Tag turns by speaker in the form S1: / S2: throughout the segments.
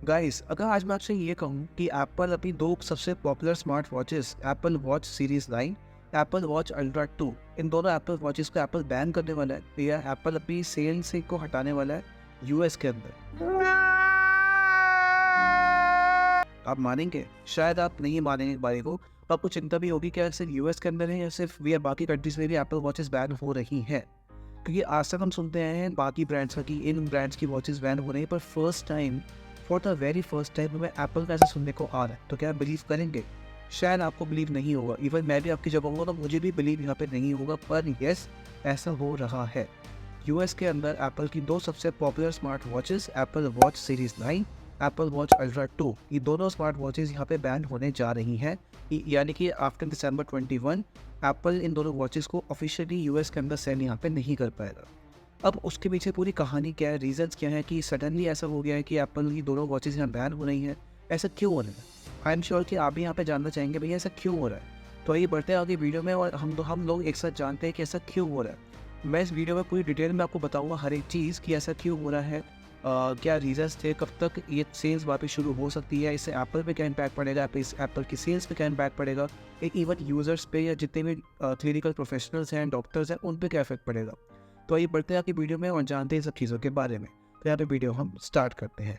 S1: Guys, अगर आज मैं आपसे ये कहूँ कि एप्पल अपनी दो सबसे popular smart watches Apple watch series 9, Apple watch ultra 2, इन दोनों एप्पल वॉचेस को एप्पल बैन करने वाला है या एप्पल अपनी सेल से को हटाने वाला है यूएस के अंदर। आप मानेंगे? शायद आप नहीं मानेंगे इस बारे को। आपको चिंता भी होगी क्या सिर्फ यूएस के अंदर है या सिर्फ वी बाकी कंट्रीज में भी एप्पल वॉचेस बैन हो रही हैं। क्योंकि आज तक हम सुनते आए हैं बाकी ब्रांड्स का कि इन ब्रांड्स की वॉचेस बैन हो रही हैं, पर first time for the very first time हमें एप्पल का ऐसा सुनने को आ रहा है। तो क्या आप बिलीव करेंगे? शायद आपको बिलीव नहीं होगा, इवन मैं भी आपकी जगह होगा तो मुझे भी बिलीव यहाँ पे नहीं होगा, पर यस, ऐसा हो रहा है। यूएस के अंदर एप्पल की दो सबसे popular smart watches Apple watch series 9, Apple watch ultra 2, ये दोनों स्मार्ट वॉचेस यहाँ पे बैन होने जा रही हैं। यानी कि आफ्टर दिसंबर 21 एप्पल इन दोनों वॉचेस को ऑफिशियली यूएस के अंदर सेल यहाँ पे नहीं कर पाएगा। अब उसके पीछे पूरी कहानी क्या है, रीजंस क्या है कि सडनली ऐसा हो गया है कि एप्पल की दोनों वॉचेस यहाँ बैन हो रही हैं। ऐसा क्यों हो रहा है? आई एम श्योर कि आप भी यहाँ पे जानना चाहेंगे भैया ऐसा क्यों हो रहा है। तो आइए बढ़ते हैं आगे वीडियो में और हम लोग एक साथ जानते हैं कि ऐसा क्यों हो रहा है। मैं इस वीडियो में पूरी डिटेल में आपको बताऊँगा हर एक चीज़ कि ऐसा क्यों हो रहा है, क्या रीजंस थे, कब तक ये सेल्स वापस शुरू हो सकती है, इससे एप्पल पे क्या इम्पैक्ट पड़ेगा, एप्पल की सेल्स पे क्या इम्पैक्ट पड़ेगा, एक इवन यूज़र्स पे या जितने भी क्लिनिकल प्रोफेशनल्स हैं, डॉक्टर्स हैं, उन पे क्या इफेक्ट पड़ेगा। तो आइए बढ़ते हैं आपकी वीडियो में और जानते हैं सब चीज़ों के बारे में। तो यहाँ पे वीडियो हम स्टार्ट करते हैं।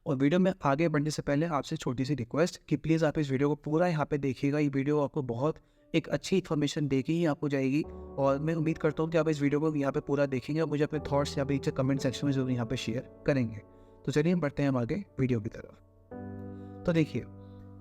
S1: और वीडियो में आगे बढ़ने से पहले आपसे छोटी सी रिक्वेस्ट कि प्लीज़ आप इस वीडियो को पूरा यहाँ पे देखिएगा। ये वीडियो आपको बहुत एक अच्छी इन्फॉर्मेशन देके ही आपको जाएगी और मैं उम्मीद करता हूँ कि आप इस वीडियो को यहाँ पे पूरा देखेंगे और मुझे अपने थॉट्स यहाँ पे नीचे कमेंट सेक्शन में जरूर यहाँ पे शेयर करेंगे। तो चलिए बढ़ते हैं हम आगे वीडियो की तरफ। तो देखिए,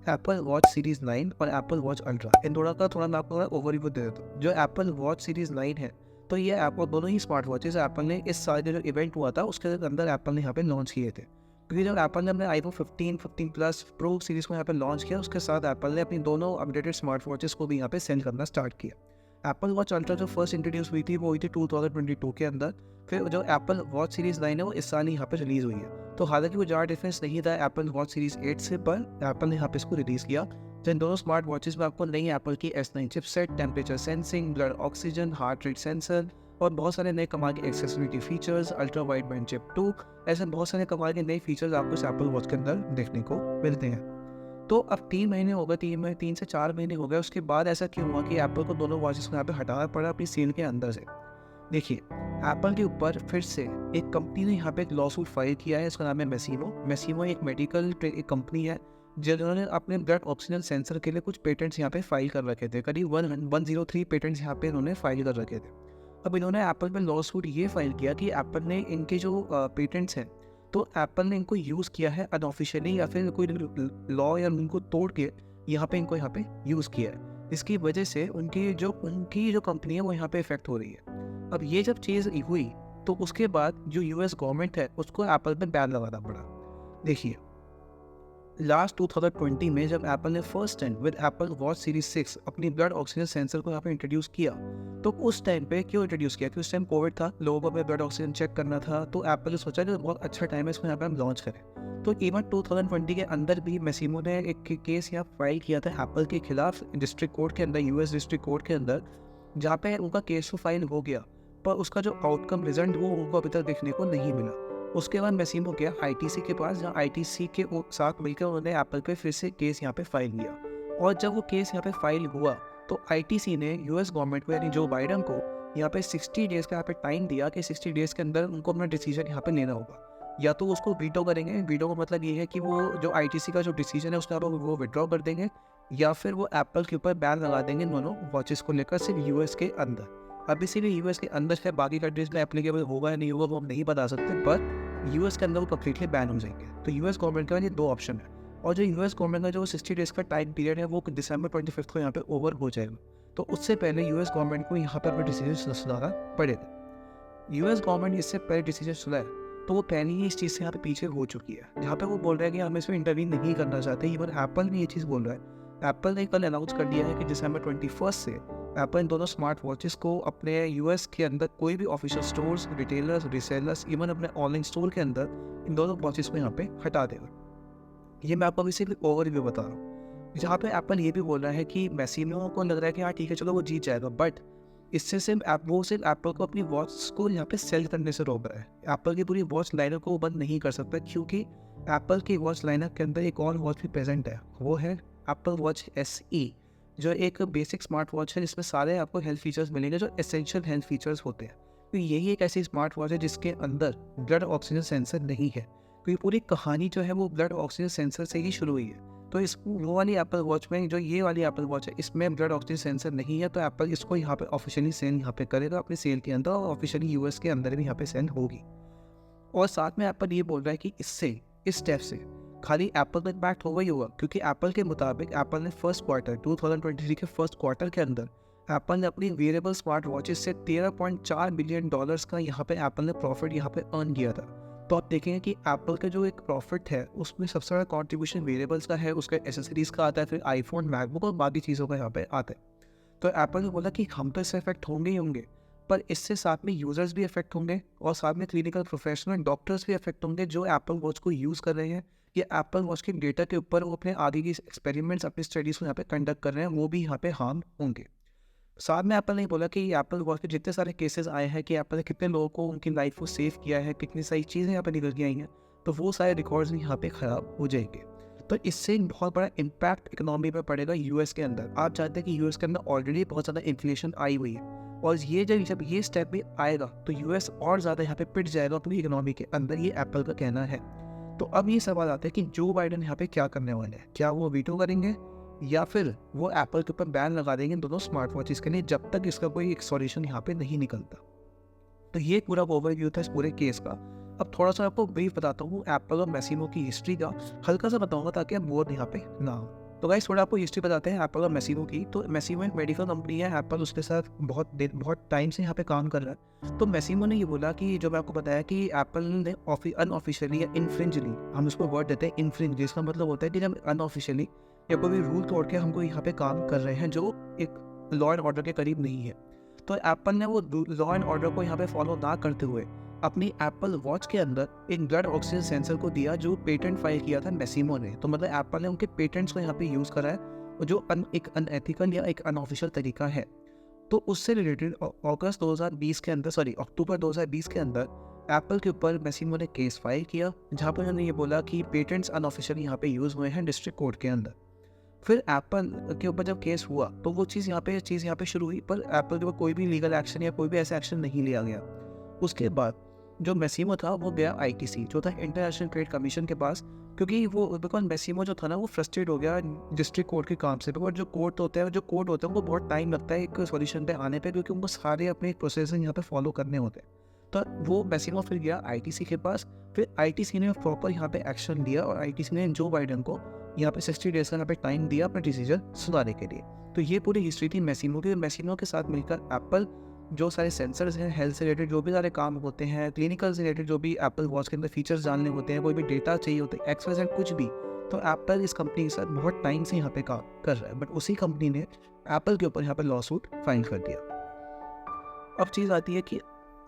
S1: एप्पल वॉच सीरीज 9 और एप्पल वॉच अल्ट्रा, इन दोनों का थोड़ा मैं आपको ओवरव्यू दे देता हूँ। जो एप्पल वॉच सीरीज 9 है, तो ये एप्पल दोनों ही स्मार्ट वॉचेस एप्पल ने इस साल का जो इवेंट हुआ था उसके अंदर एप्पल ने यहाँ पे लॉन्च किए थे। क्योंकि जब एप्पल ने अपने आईफोन 15, 15 प्लस प्रो सीरीज़ को यहाँ पे लॉन्च किया, उसके साथ एप्पल ने अपनी दोनों अपडेटेड स्मार्ट वॉचेस को भी यहाँ पे सेल करना स्टार्ट किया। एप्पल वॉच अल्ट्रा जो फर्स्ट इंट्रोड्यूस हुई थी वो हुई थी 2022 के अंदर। फिर जो एप्पल वॉच सीरीज़ 9 है वो इस साल ही यहाँ पे रिलीज़ हुई है। तो हालांकि वो ज़्यादा डिफरेंस नहीं था एप्पल वॉच सीरीज़ 8 से, पर एप्पल ने यहाँ पे इसको रिलीज़ किया। जिन दोनों स्मार्ट वॉचेस में आपको नई एप्पल की S9 chipset, temperature sensing, blood oxygen, heart rate sensor और बहुत सारे नए कमाल के accessibility features, ultra wide band chip 2, ऐसे बहुत सारे कमाल के नए फीचर्स आपको इस एप्पल वॉच के अंदर देखने को मिलते हैं। तो अब 3 महीने हो गए, 3 से 4 महीने हो गए, उसके बाद ऐसा क्यों हुआ कि एप्पल को दोनों वॉचेस को यहाँ पे हटाना पड़ा अपनी सेल के अंदर से। देखिए, एप्पल के ऊपर फिर से एक कंपनी ने यहाँ पे एक लॉसूट फाइल किया है, इसका नाम है मेसिमो। मेसिमो एक मेडिकल एक कंपनी है जिन्होंने अपने ब्लड ऑक्सीजन सेंसर के लिए कुछ पेटेंट्स यहाँ पे फाइल कर रखे थे। करीब 103 पेटेंट्स यहाँ पे इन्होंने फाइल कर रखे थे। अब इन्होंने एप्पल पे लॉसूट ये फाइल किया कि एप्पल ने इनके जो पेटेंट्स हैं, तो एप्पल ने इनको यूज़ किया है अनऑफिशियली या फिर कोई लॉ या उनको तोड़ के यहाँ पे यूज़ किया है। इसकी वजह से उनकी जो कंपनी है वो यहाँ पे इफेक्ट हो रही है। अब ये जब चीज़ हुई तो उसके बाद जो यूएस गवर्नमेंट है उसको एप्पल पे बैन लगाना पड़ा। देखिए, लास्ट 2020 में जब एप्पल ने first time with Apple watch series 6 अपनी ब्लड ऑक्सीजन सेंसर को यहाँ पे इंट्रोड्यूस किया, तो उस टाइम पे क्यों इंट्रोड्यूस किया? कि उस टाइम कोविड था, लोगों को अपने ब्लड ऑक्सीजन चेक करना था, तो एप्पल ने सोचा कि बहुत अच्छा टाइम है इसको यहाँ पे हम लॉन्च करें। तो इवन 2020 के अंदर भी मेसिमो ने एक केस यहाँ फाइल किया था एप्पल के खिलाफ डिस्ट्रिक्ट कोर्ट के अंदर, यूएस डिस्ट्रिक्ट कोर्ट के अंदर, जहाँ पे उनका केस तो फाइल हो गया, पर उसका जो आउटकम रिजल्ट वो उनको अभी तक देखने को नहीं मिला। उसके बाद मेसिमो गया आईटीसी के पास, जहाँ आईटीसी के साथ मिलकर उन्होंने एप्पल पे फिर से केस यहाँ पे फाइल किया। और जब वो केस यहाँ पे फाइल हुआ तो आईटीसी ने यूएस गवर्नमेंट को यानी जो बाइडन को यहाँ पे 60 डेज़ का यहाँ पे टाइम दिया कि 60 डेज़ के अंदर उनको अपना डिसीजन यहाँ पे लेना होगा। या तो उसको वीटो करेंगे, वीटो का मतलब ये है कि वो जो आईटीसी का जो डिसीजन है उसका वो विड्रॉ कर देंगे, या फिर वो एप्पल के ऊपर बैन लगा देंगे दोनों वॉचेस को लेकर सिर्फ यूएस के अंदर। अब इसीलिए यूएस के अंदर है, बाकी कंट्रीज में एप्लीकेबल होगा या नहीं होगा वो हम नहीं बता सकते, पर यूएस के अंदर वो कम्प्लीटली बैन हो जाएंगे। तो यूएस गवर्नमेंट का ये दो ऑप्शन है, और जो यूएस गवर्नमेंट का जो 60 डेज़ का टाइम पीरियड है वो दिसंबर 25 को यहाँ पे ओवर हो जाएगा। तो उससे पहले यूएस गवर्नमेंट को यहाँ पर अपना डिसीजन सुनाना पड़ेगा। यूएस गवर्नमेंट इससे पहले डिसीजन सुना है तो वो पहले ही इस चीज़ से यहाँ पे पीछे हो चुकी है, जहाँ पे वो बोल रहे हैं कि हम इसमें इंटरवीन नहीं करना चाहते। इवन एप्पल भी ये चीज़ बोल रहा है। एप्पल ने कल अनाउंस कर दिया है कि दिसंबर 21 से एप्पल इन दोनों स्मार्ट वॉचेस को अपने यूएस के अंदर कोई भी official stores, retailers, resellers, even अपने ऑनलाइन स्टोर के अंदर इन दोनों वॉचेस को यहाँ पे हटा देगा। ये मैं आपको अभी सिर्फ ओवरव्यू बता रहा हूँ, जहाँ पे एप्पल ये भी बोल रहा है कि मेसिमो को लग रहा है कि हाँ ठीक है चलो वो जीत जाएगा, बट इससे सिर्फ एप्पल को अपनी वॉच को यहाँ पे सेल करने से रोक रहा है। एप्पल की पूरी वॉच लाइनर को वो बंद नहीं कर सकता, क्योंकि एप्पल की वॉच लाइनअप के अंदर एक और वॉच भी प्रेजेंट है, वो है एप्पल वॉच SE, जो एक बेसिक स्मार्ट वॉच है जिसमें सारे आपको हेल्थ फीचर्स मिलेंगे जो एसेंशियल हेल्थ फीचर्स होते हैं। तो यही एक ऐसी स्मार्ट वॉच है जिसके अंदर ब्लड ऑक्सीजन सेंसर नहीं है, क्योंकि पूरी कहानी जो है वो ब्लड ऑक्सीजन सेंसर से ही शुरू हुई है। तो इस वो वाली एप्पल वॉच में, जो ये वाली एप्पल वॉच है, इसमें ब्लड ऑक्सीजन सेंसर नहीं है, तो एप्पल इसको यहाँ पे ऑफिशियली सेल यहाँ पे करेगा अपने सेल के अंदर, और ऑफिशियली यूएस के अंदर भी यहाँ पे सेल होगी। और साथ में एप्पल ये बोल रहा है कि इससे, इस स्टेप से खाली एप्पल का इम्पैक्ट होगा ही होगा, क्योंकि एप्पल के मुताबिक एप्पल ने फर्स्ट क्वार्टर 2023 के फर्स्ट क्वार्टर के अंदर एप्पल ने अपनी वेरिएबल स्मार्ट वॉचेस से $13.4 बिलियन का यहाँ पे एप्पल ने प्रॉफिट यहाँ पे अर्न किया था। तो आप देखेंगे कि एप्पल का जो एक प्रॉफिट है उसमें सबसे बड़ा कॉन्ट्रीब्यूशन वेरिएबल्स का है, उसका एसेसरीज का आता है, फिर आईफोन, मैकबुक और बाकी चीज़ों का यहाँ पे आता है। तो एप्पल ने बोला कि हम तो इससे इफेक्ट होंगे ही होंगे, पर इससे साथ में यूज़र्स भी इफेक्ट होंगे और साथ में क्लिनिकल प्रोफेशनल डॉक्टर्स भी इफेक्ट होंगे जो एप्पल वॉच को यूज़ कर रहे हैं, या एप्पल वॉच के डेटा के ऊपर वो अपने आगे की एक्सपेरिमेंट्स, अपनी स्टडीज़ को यहाँ पे कंडक्ट कर रहे हैं, वो भी यहाँ पे हार्म होंगे। साथ में एप्पल ने बोला कि एप्पल वॉच के जितने सारे केसेस आए हैं कि एप्पल ने कितने लोगों को उनकी लाइफ को सेव किया है, कितनी सारी चीज़ें यहाँ पे निकल के आई हैं, तो वो सारे रिकॉर्ड्स भी यहाँ पे ख़राब हो जाएंगे। तो इससे एक बहुत बड़ा इम्पैक्ट इकोनॉमी पर पड़ेगा यूएस के अंदर। आप जानते हैं कि यूएस के अंदर ऑलरेडी बहुत ज़्यादा इन्फ्लेशन आई हुई है, और ये जब ये स्टेप भी आएगा तो यूएस और ज़्यादा यहाँ पे पिट जाएगा अपनी इकोनॉमी के अंदर, ये एप्पल का कहना है। तो अब ये सवाल आता है कि जो बाइडन यहाँ पे क्या करने वाले हैं, क्या वो वीटो करेंगे या फिर वो एप्पल के ऊपर बैन लगा देंगे दोनों स्मार्ट वॉचेस के लिए, जब तक इसका कोई एक सॉल्यूशन यहाँ पे नहीं निकलता। तो ये पूरा ओवरव्यू था इस पूरे केस का। अब थोड़ा सा आपको ब्रीफ बताता हूँ एप्पल और मैसिमो की हिस्ट्री का, हल्का सा बताऊंगा ताकि आप बोर यहाँ पे ना हो। तो गाइस थोड़ा आपको हिस्ट्री बताते हैं एप्पल और मैसिमो की। तो मैसिमो एक मेडिकल कंपनी है, एप्पल उसके साथ बहुत टाइम से यहाँ पे काम कर रहा है। तो मैसिमो ने ये बोला कि जो मैं आपको बताया कि एप्पल ने अनऑफिशियली या इनफ्रिंजली, हम उसको वर्ड देते हैं इनफ्रिंज, जिसका मतलब होता है कि जब अनऑफिशियली या कोई भी रूल तोड़ के हमको यहाँ पे काम कर रहे हैं जो एक लॉ एंड ऑर्डर के करीब नहीं है, तो एप्पल ने वो लॉ एंड ऑर्डर को यहाँ पे फॉलो ना करते हुए अपनी एप्पल वॉच के अंदर एक ब्लड ऑक्सीजन सेंसर को दिया, जो पेटेंट फाइल किया था मैसिमो ने। तो मतलब एप्पल ने उनके पेटेंट्स को यहाँ पे यूज़ करा है, जो एक अनएथिकल या एक अनऑफिशियल तरीका है। तो उससे रिलेटेड अक्टूबर 2020 के अंदर एप्पल के ऊपर मैसिमो ने केस फाइल किया, जहाँ पर उन्होंने ये बोला कि पेटेंट्स अनऑफिशियल यहाँ पे यूज़ हुए हैं डिस्ट्रिक्ट कोर्ट के अंदर। फिर एप्पल के ऊपर जब केस हुआ तो वो चीज़ यहाँ पे शुरू हुई, पर एप्पल के ऊपर कोई भी लीगल एक्शन या कोई भी ऐसा एक्शन नहीं लिया गया। उसके बाद जो मैसिमो था वो गया ITC, जो था इंटरनेशनल ट्रेड कमीशन के पास, क्योंकि वो बिकॉज मैसिमो जो था ना वो फ्रस्ट्रेट हो गया डिस्ट्रिक्ट कोर्ट के काम से। बिकॉज जो कोर्ट होते हैं उनको बहुत टाइम लगता है एक सॉल्यूशन पे आने पे, क्योंकि उनको सारे अपने प्रोसेसिंग यहाँ पे फॉलो करने होते हैं। तो वो मैसिमो फिर गया ITC के पास, फिर ITC ने प्रॉपर यहाँ पे एक्शन लिया और ITC ने जो बाइडन को यहाँ पे 60 डेज का यहाँ पे टाइम दिया अपना डिसीजन सुधारने के लिए। तो ये पूरी हिस्ट्री थी मैसिमो की। मैसिमो के साथ मिलकर एप्पल जो सारे सेंसर्स हैं, हेल्थ से रिलेटेड जो भी सारे काम होते हैं, क्लिनिकल से रिलेटेड जो भी एप्पल वॉच के अंदर फीचर्स जानने होते हैं, कोई भी डेटा चाहिए होते हैं, XYZ कुछ भी, तो एप्पल इस कंपनी के साथ बहुत टाइम से यहाँ पे काम कर रहा है। बट उसी कंपनी ने एप्पल के ऊपर यहाँ पे लॉ सूट फाइल कर दिया। अब चीज़ आती है कि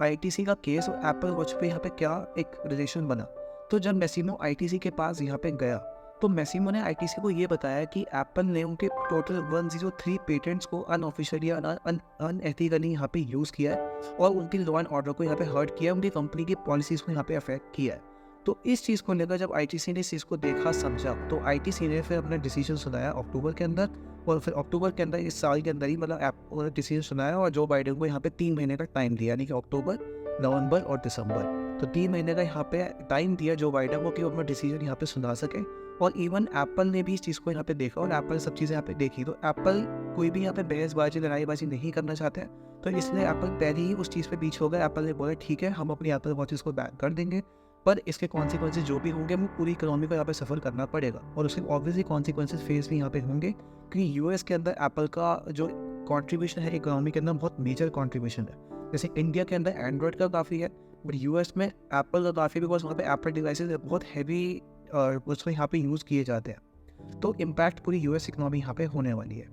S1: ITC का केस और एप्पल वॉच पे यहाँ पे क्या एक रिलेशन बना। तो जब मैसिमो ITC के पास यहाँ पे गया तो मैसिमो ने ITC को ये बताया कि एप्पल ने उनके टोटल 103 पेटेंट्स को अनऑफिशियली अनएथिकली यहाँ पे यूज़ किया है और उनकी लॉ एंड ऑर्डर को यहाँ पे हर्ट किया है, उनकी कंपनी की पॉलिसीज़ को यहाँ पे अफेक्ट किया है। तो इस चीज़ को लेकर जब ITC ने इस चीज़ को देखा समझा, तो ITC ने फिर अपना डिसीजन सुनाया अक्टूबर के अंदर, और फिर अक्टूबर के अंदर इस साल के अंदर ही मतलब डिसीजन सुनाया और जो बाइडन को यहाँ पे 3 महीने का टाइम दिया, यानी कि अक्टूबर, नवंबर और दिसंबर। तो 3 महीने का यहाँ पे टाइम दिया जो बाइडन को कि वो अपना डिसीजन यहाँ पे सुना सके। और इवन एप्पल ने भी इस चीज़ को यहाँ पे देखा और एप्पल सब चीज़ें यहाँ पे देखी। तो एप्पल कोई भी यहाँ पे बहसबाजी लड़ाईबाजी नहीं करना चाहते हैं, तो इसलिए एप्पल पहले ही उस चीज़ पे पीछे हो गया। एप्पल ने बोला ठीक है हम अपनी एप्पल वॉचेस को बैन कर देंगे, पर इसके कॉन्सिक्वेंसेज जो भी होंगे वो पूरी इकोनॉमी को यहाँ पे सफ़र करना पड़ेगा, और उसके ऑब्वियसली कॉन्सिक्वेंसेज फेस भी यहाँ पे होंगे, क्योंकि यूएस के अंदर एप्पल का जो कॉन्ट्रीब्यूशन है इकोनॉमी के अंदर बहुत मेजर कॉन्ट्रीब्यूशन है। जैसे इंडिया के अंदर एंड्रॉयड का काफ़ी है, बट यूएस में एप्पल का काफ़ी, बिकॉज वहाँ पे एप्पल डिवाइसेज बहुत हैवी उसको यहाँ पे यूज़ किए जाते हैं। तो इम्पैक्ट पूरी यूएस इकोनॉमी यहाँ पे होने वाली है।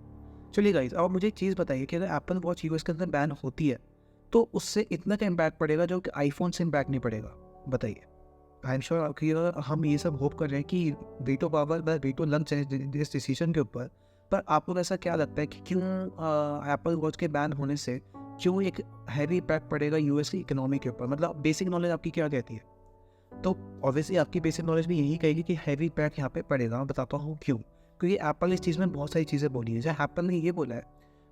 S1: चलिए गाइस, अब मुझे एक चीज़ बताइए कि अगर एप्पल वॉच यूएस के अंदर बैन होती है तो उससे इतना का इम्पैक्ट पड़ेगा जो कि आईफोन से इम्पैक्ट नहीं पड़ेगा, बताइए। आई एम श्योर कि हम ये सब होप कर रहे हैं कि वीटो पावर व वीटो लंच इस डिसीजन के ऊपर, पर आपको ऐसा क्या लगता है कि क्यों एप्पल वॉच के बैन होने से क्यों एक हैवी इम्पैक्ट पड़ेगा यूएस की इकोनॉमी के ऊपर? मतलब बेसिक नॉलेज आपकी क्या कहती है? तो ऑब्वियसली आपकी बेसिक नॉलेज भी यही कहेगी कि हैवी इम्पैक्ट यहाँ पे पड़ेगा। मैं बताता हूँ क्यों। क्योंकि एप्पल इस चीज़ में बहुत सारी चीज़ें बोली है। जैसे एप्पल ने ये बोला है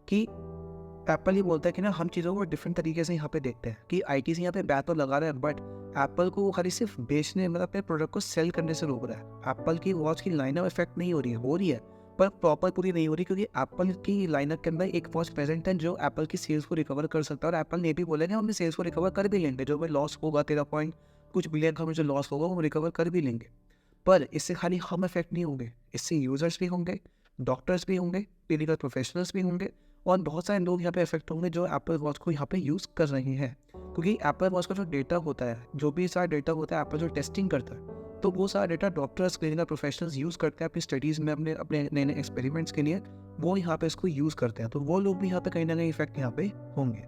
S1: कि एप्पल ये बोलता है कि ना हम चीज़ों को डिफरेंट तरीके से यहाँ पे देखते हैं कि आईटीसी यहाँ पे बैन तो लगा रहा है, बट एप्पल को खाली सिर्फ बेचने मतलब अपने प्रोडक्ट को सेल करने से रोक रहा है। एप्पल की वॉच की लाइनअप इफेक्ट नहीं हो रही है पर प्रॉपर पूरी नहीं हो रही, क्योंकि एप्पल की लाइनअप के अंदर एक वॉच प्रेजेंट है जो एप्पल की सेल्स को रिकवर कर सकता है। और एप्पल ने भी बोला कि हम अपनी सेल्स को रिकवर कर भी लेंगे, जो हमें लॉस होगा 13 पॉइंट कुछ बिलियन का हमें जो लॉस होगा वो रिकवर कर भी लेंगे। पर इससे खाली हम इफेक्ट नहीं होंगे, इससे यूजर्स भी होंगे, डॉक्टर्स भी होंगे, क्लिनिकल प्रोफेशनल्स भी होंगे और बहुत सारे लोग यहाँ पे इफेक्ट होंगे जो एप्पल वॉच को यहाँ पे यूज़ कर रहे हैं। क्योंकि एप्पल वॉच का जो डेटा होता है, जो भी सारा डेटा होता है एप्पल जो टेस्टिंग करता है, तो वो सारा data doctors clinical professionals use करते हैं अपनी स्टडीज़ में, अपने अपने नए नए एक्सपेरिमेंट्स के लिए। वो यहाँ पे इसको यूज़ करते हैं, तो वो लोग भी यहाँ पे कहीं ना कहीं इफेक्ट यहाँ पे होंगे।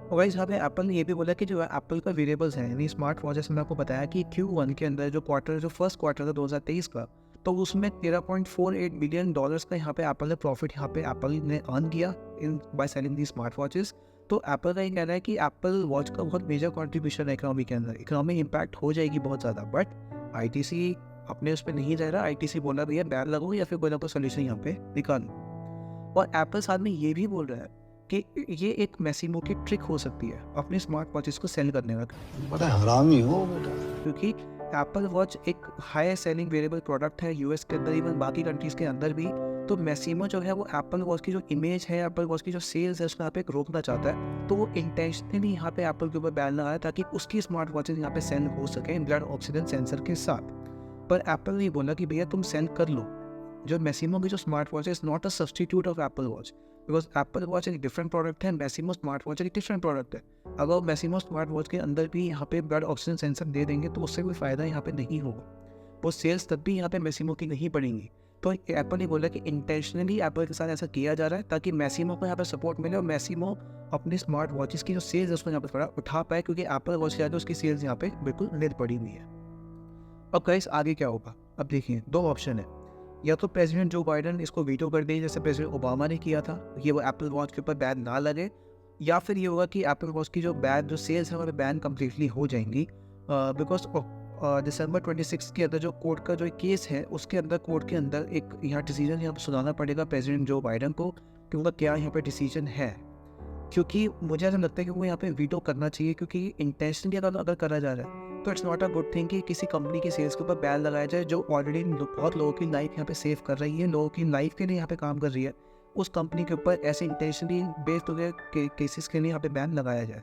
S1: और गाइस यहाँ पे एप्पल ने ये भी बोला कि जो एप्पल का वेरिएबल्स हैं यानी स्मार्ट वॉचेस में आपको बताया कि Q1 के अंदर जो फर्स्ट क्वार्टर था 2023 का, तो उसमें $13.48 बिलियन का यहाँ पे एप्पल ने प्रॉफिट यहाँ पे एप्पल ने अर्न किया in by selling the smart watches. तो एप्पल का ये कहना है कि एप्पल वॉच का बहुत मेजर कॉन्ट्रीब्यूशन है इकोनॉमी के अंदर, इकोनॉमिक इम्पैक्ट हो जाएगी बहुत ज़्यादा। बट आईटीसी अपने उस पर नहीं जा रहा, आईटीसी बोला भैया बैन लगो या फिर कोई ना कोई सोल्यूशन यहाँ पे निकालो। और एप्पल साथ में ये भी बोल रहा है कि ये एक मैसिमो की ट्रिक हो सकती है अपने स्मार्ट वॉचेस को सेल करने का।
S2: बड़ा हरामी हो बेटा।
S1: क्योंकि एप्पल वॉच एक हाई सेलिंग वेरिएबल प्रोडक्ट है यूएस के अंदर, इवन बाकी कंट्रीज के अंदर भी। तो मैसिमो जो है वो एप्पल वॉच की जो इमेज है, एप्पल वॉच की जो सेल्स है उसको यहाँ पे रोकना चाहता है। तो वो इंटेंशनली यहाँ पे एप्पल के ऊपर बैन लगाया ताकि उसकी स्मार्ट वॉचेस यहाँ पे सेल हो सके ब्लड ऑक्सीजन सेंसर के साथ। पर एप्पल ने बोला कि भैया तुम सेल कर लो, जो मैसिमो की जो स्मार्ट वॉच है is not a substitute of Apple watch, because Apple watch एक डिफरेंट प्रोडक्ट है, मैसिमो स्मार्ट वॉच एक डिफरेंट प्रोडक्ट है। अगर मैसिमो स्मार्ट वॉच के अंदर भी यहाँ पे ब्लड ऑक्सीजन सेंसर दे देंगे तो उससे कोई फ़ायदा यहाँ पे नहीं होगा, वो सेल्स तब भी यहाँ पे मैसिमो की नहीं पड़ेंगी। तो एप्पल ने बोला कि इंटेंशनली एप्पल के साथ ऐसा किया जा रहा है ताकि मैसिमो को यहाँ पे सपोर्ट मिले और मैसिमो अपनी स्मार्ट वॉचेस की जो सेल्स है उसको यहाँ पे थोड़ा उठा पाए, क्योंकि एप्पल वॉच के उसकी सेल्स यहाँ पे बिल्कुल निर पड़ी हुई है। अब गाइस आगे क्या होगा, अब देखिए दो ऑप्शन है, या तो प्रेसिडेंट जो बाइडन इसको वीटो कर दे जैसे प्रेसिडेंट ओबामा ने किया था, ये वो एप्पल वॉच के ऊपर बैन ना लगे, या फिर ये होगा कि एप्पल वॉच की जो बैन जो सेल्स है वहाँ पे बैन कम्प्लीटली हो जाएंगी। बिकॉज दिसंबर 26 के अंदर जो कोर्ट का जो केस है उसके अंदर कोर्ट के अंदर एक यहाँ डिसीजन यहाँ पर सुनाना पड़ेगा प्रेसिडेंट जो बाइडन को कि उनका क्या यहाँ पे डिसीजन है। क्योंकि मुझे ऐसा लगता है कि वो यहाँ पे वीटो करना चाहिए, क्योंकि इंटेंशनली अगर करा जा रहा है तो it's not a good thing कि किसी कंपनी की सेल्स के ऊपर बैन लगाया जाए जो ऑलरेडी बहुत लोगों की लाइफ यहाँ पे सेव कर रही है, लोगों की लाइफ के लिए यहाँ पे काम कर रही है। उस कंपनी के ऊपर ऐसे इंटेंशनली बेस्ड हो गए केसेस के लिए यहाँ पे बैन लगाया जाए।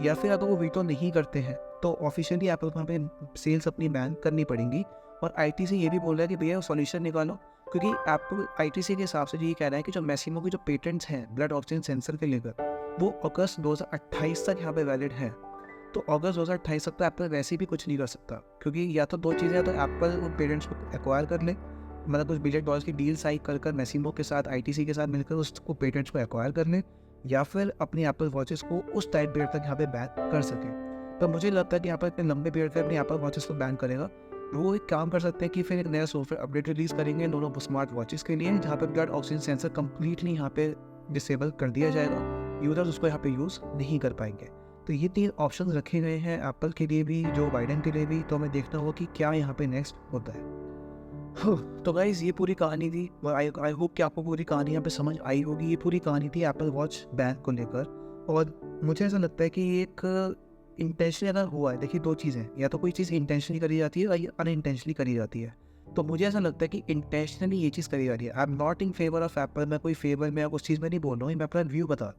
S1: या फिर अगर वो वीटो नहीं करते हैं तो ऑफिशियली एप्पल को यहाँ पे सेल्स अपनी बैन करनी पड़ेंगी। और आईटीसी ये भी बोल रहा है कि भैया सॉल्यूशन निकालो, क्योंकि एप्पल आईटीसी के हिसाब से ये कह रहा है कि जो मैसिमो की जो पेटेंट्स हैं ब्लड ऑक्सीजन सेंसर के लेकर वो अगस्त 2028 तक यहाँ पे वैलिड है। तो अगस्त 2028 तक तो एप्पल वैसे भी कुछ नहीं कर सकता, क्योंकि या तो दो चीज़ें, तो एप्पल उन पेरेंट्स को एक्वायर कर ले, मतलब कुछ बिलियन डॉलर्स की डील साइन कर मैसिमो के साथ आईटीसी के साथ मिलकर उसको पेटेंट्स को एक्वायर कर ले, या फिर अपनी एप्पल वॉचेस को उस टाइम पीरियड तक यहाँ पे बैन कर सके। तो मुझे लगता है कि यहाँ पर इतने लंबे पीरियड तक अपनी एप्पल वॉचेस को बैन करेगा। वो एक काम कर सकते हैं कि फिर एक नया सॉफ्टवेयर अपडेट रिलीज़ करेंगे दोनों स्मार्ट वॉचेस के लिए, जहाँ पर ब्लड ऑक्सीजन सेंसर कम्प्लीटली यहाँ पे डिसेबल कर दिया जाएगा, यूजर्स उसको यहाँ पे यूज़ नहीं कर पाएंगे। तो ये 3 ऑप्शंस रखे गए हैं एप्पल के लिए भी, जो बाइडन के लिए भी। तो हमें देखना होगा कि क्या यहाँ पे नेक्स्ट होता है। तो गाइज ये पूरी कहानी थी, आई होप कि आपको पूरी कहानी यहाँ पे समझ आई होगी। ये पूरी कहानी थी एप्पल वॉच बैन को लेकर। और मुझे ऐसा लगता है कि एक इंटेंशनली अगर हुआ है, देखिए दो चीज़ें, या तो कोई चीज़ इंटेंशनली करी जाती है या अनइंटेंशनली करी जाती है। तो मुझे ऐसा लगता है कि इंटेंशनली ये चीज़ करी जा रही है। I am not in favour of Apple, मैं कोई फेवर में उस चीज़ में नहीं बोल रहा हूँ, मैं अपना व्यू बता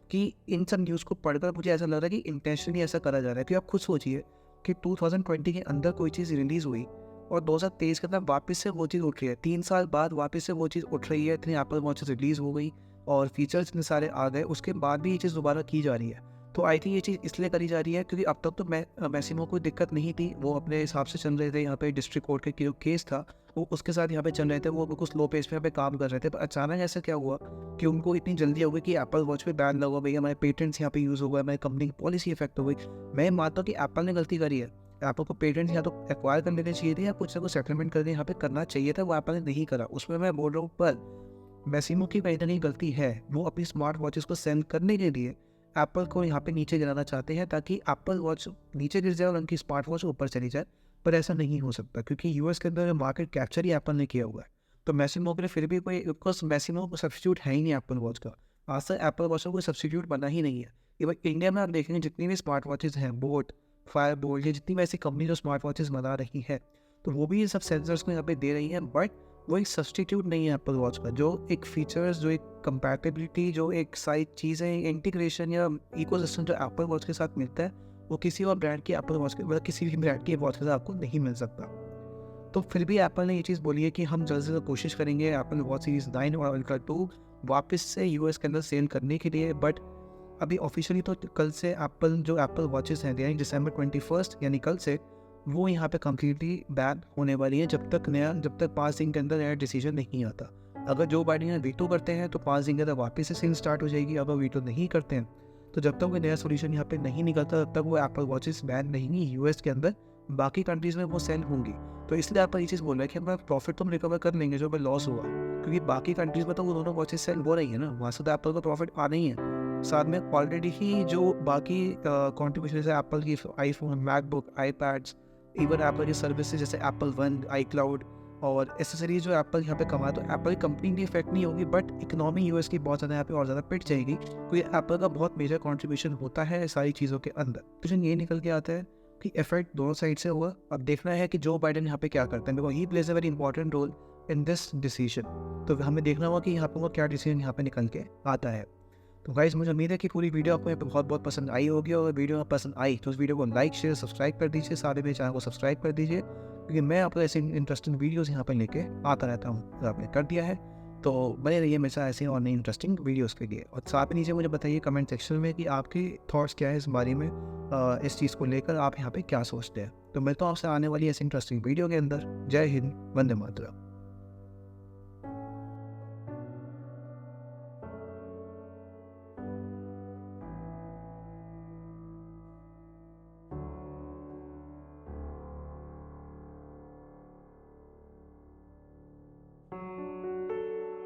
S1: कि इन सब न्यूज़ को पढ़कर मुझे ऐसा लग रहा है कि इंटेंशनली ऐसा करा जा रहा है। कि आप खुद सोचिए कि 2020 के अंदर कोई चीज़ रिलीज़ हुई और 2023 के अंदर वापस से वो चीज़ उठ रही है, 3 साल बाद वापस से वो चीज़ उठ रही है, इतनी एप्पल वॉचेस रिलीज़ हो गई और फीचर्स इतने सारे आ गए, उसके बाद भी ये चीज़ दोबारा की जा रही है। तो आई थिंक ये चीज़ इसलिए करी जा रही है क्योंकि अब तक तो मैसिमो को दिक्कत नहीं थी, वो अपने हिसाब से चल रहे थे। यहाँ पे डिस्ट्रिक्ट कोर्ट के जो केस था वो उसके साथ यहाँ पे चल रहे थे, वो बिल्कुल स्लो पेस पे यहाँ पे काम कर रहे थे। पर अचानक ऐसा क्या हुआ कि उनको इतनी जल्दी हो गई कि एप्पल वॉच पे बैन लगा, भैया हमारे पेटेंट्स यहाँ पे यूज़ हो गए, हमारी कंपनी की पॉलिसी इफेक्ट हो गई। मैं मानता हूँ कि एप्पल ने गलती करी है, एप्पल को पेटेंट्स या तो एक्वायर कर लेने चाहिए थे या कुछ ना कुछ सेटलमेंट करके यहाँ पे करना चाहिए था, वो एप्पल ने नहीं करा, उसमें मैं बोल रहा हूँ। पर मैसिमो की कहीं ना कहीं गलती है, वो अपनी स्मार्ट वॉचेस को सेल करने के लिए एप्पल को यहाँ पे नीचे गिराना चाहते हैं ताकि एप्पल वॉच नीचे गिर जाए और उनकी स्मार्ट वॉच ऊपर चली जाए, पर ऐसा नहीं हो सकता क्योंकि यूएस के अंदर मार्केट कैप्चर ही एप्पल ने किया हुआ है। तो मैसिमो के लिए फिर भी कोई बिकॉज मैसिमो को सब्सिट्यूट है ही नहीं एप्पल वॉच का, आज तक एप्पल वॉच का कोई सब्सिट्यूट बना ही नहीं है। इवन इंडिया में आप देखेंगे जितनी भी स्मार्ट वॉचेज़ हैं, बोट, फायर बोल्ट, या जितनी भी ऐसी कंपनी जो स्मार्ट वॉचेज़ बना रही है, तो वो भी ये सब सेंसर्स को यहाँ पे दे रही है, बट वो एक सब्सटीट्यूट नहीं है एप्पल वॉच का। जो एक फीचर्स, जो एक कंपैटिबिलिटी, जो एक सारी चीज़ें, इंटीग्रेशन या इकोसिस्टम जो एप्पल वॉच के साथ मिलता है, वो किसी और ब्रांड की एप्पल वॉच के, मतलब किसी भी ब्रांड की वॉच के साथ आपको नहीं मिल सकता। तो फिर भी एप्पल ने ये चीज़ बोली है कि हम जल्द से जल्द कोशिश करेंगे एप्पल वॉच सीरीज़ 9 और अल्ट्रा 2 वापस से यूएस के अंदर सेल करने के लिए। बट अभी ऑफिशियली तो कल से जो एप्पल वॉचेस हैं, यानी December 21 यानी कल से वो यहाँ पे कम्प्लीटली बैन होने वाली है, जब तक 5 दिन के अंदर नया डिसीजन नहीं आता। अगर जो बाइडेन यहाँ वीटो करते हैं तो 5 दिन के अंदर वापस से सेल स्टार्ट हो जाएगी। अगर वीटो नहीं करते हैं तो जब तक कोई नया सोल्यूशन यहाँ पे नहीं निकलता तब तक वो एप्पल वॉचेस बैन नहीं यूएस के अंदर, बाकी कंट्रीज़ में वो सेल होंगी। तो इसलिए एप्पल ये चीज़ बोल रहा है कि हमारा प्रॉफिट तो हम रिकवर कर लेंगे जो हमें लॉस हुआ, क्योंकि बाकी कंट्रीज़ में तो वो दोनों वॉचेस सेल हो रही है ना, वहाँ से तो एप्पल को प्रॉफिट आना ही है। साथ में ऑलरेडी ही जो बाकी कॉन्ट्रीब्यूशन है एप्पल की, iPhone, MacBook, iPads, even Apple की सर्विसेज जैसे एप्पल वन, iCloud और एसेसरीज जो एप्पल यहाँ पे कमाए, तो एप्पल की कंपनी की इफेक्ट नहीं होगी, बट इकोनॉमी यूएस की बहुत ज़्यादा यहाँ पे और ज़्यादा पिट जाएगी, क्योंकि एप्पल का बहुत मेजर कॉन्ट्रीब्यूशन होता है सारी चीज़ों के अंदर। तो ये निकल के आता है कि इफेक्ट दोनों साइड से हुआ। अब देखना है कि जो बाइडेन यहाँ पे क्या करते हैं, because he plays a very important role in this decision. तो हमें देखना होगा कि यहाँ पे वो क्या डिसीजन यहाँ पे निकल के आता है। तो गाइस, मुझे उम्मीद है कि पूरी वीडियो आपको यहाँ पे बहुत पसंद आई होगी, और वीडियो पसंद आई तो उस वीडियो को लाइक, शेयर, सब्सक्राइब कर दीजिए। साथ ही मेरे चैनल को सब्सक्राइब कर दीजिए, क्योंकि मैं आपको ऐसे इंटरेस्टिंग वीडियोस यहाँ पर लेके आता रहता हूँ। अगर आपने कर दिया है तो बने रहिए मेरे साथ ऐसे और नई इंटरेस्टिंग वीडियोस के लिए। और साथ ही नीचे मुझे बताइए कमेंट सेक्शन में कि आपके थॉट्स क्या है इस बारे में, इस चीज़ को लेकर आप यहाँ पे क्या सोचते हैं। तो मिलता हूँ आपसे आने वाली ऐसी इंटरेस्टिंग वीडियो के अंदर। जय हिंद, वंदे मातरम।